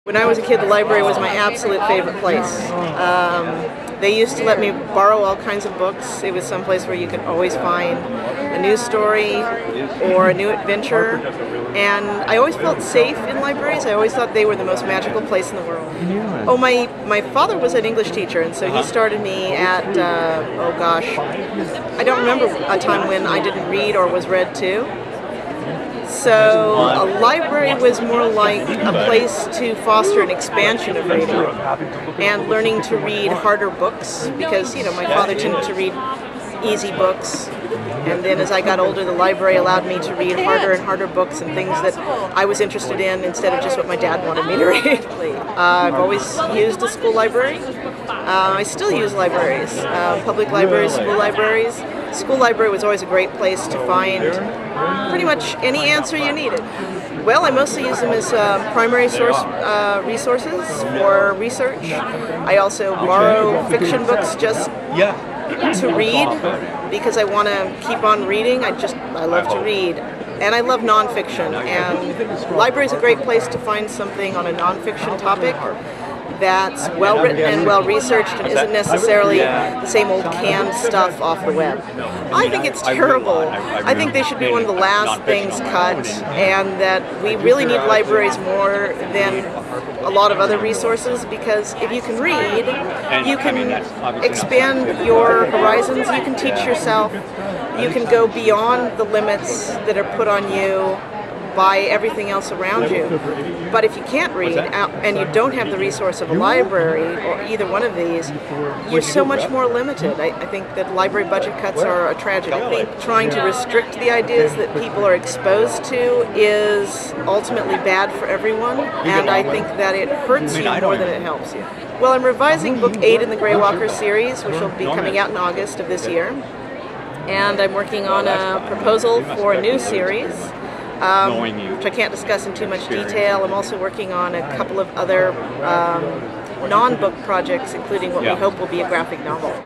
When I was a kid, the library was my absolute favorite place. They used to let me borrow all kinds of books. It was someplace where you could always find a new story or a new adventure. And I always felt safe in libraries. I always thought they were the most magical place in the world. Oh, my father was an English teacher, and so he started me at, oh gosh, I don't remember a time when I didn't read or was read to. So a library was more like a place to foster an expansion of reading and learning to read harder books because, my father tended to read easy books. And then as I got older, the library allowed me to read harder and harder books and things that I was interested in instead of just what my dad wanted me to read. I've always used a school library. I still use libraries, public libraries, school libraries. School library was always a great place to find pretty much any answer you needed. Well, I mostly use them as primary source resources for research. I also borrow fiction books just to read because I want to keep on reading. I love to read. And I love nonfiction. And library is a great place to find something on a nonfiction topic that's well written and well researched and isn't necessarily the same old canned stuff off the web. I think it's terrible. I think they should be one of the last things cut, and that we really need libraries more than a lot of other resources, because if you can read, you can expand your horizons, you can teach yourself, you can go beyond the limits that are put on you by everything else around you. But if you can't read and you don't have the resource of a library or either one of these, you're so much more limited. I think that library budget cuts are a tragedy. I think trying to restrict the ideas that people are exposed to is ultimately bad for everyone, and I think that it hurts you more than it helps you. Well, I'm revising book 8 in the Grey Walker series, which will be coming out in August of this year, and I'm working on a proposal for a new series, which I can't discuss in too much detail. I'm also working on a couple of other non-book projects, including what we hope will be a graphic novel.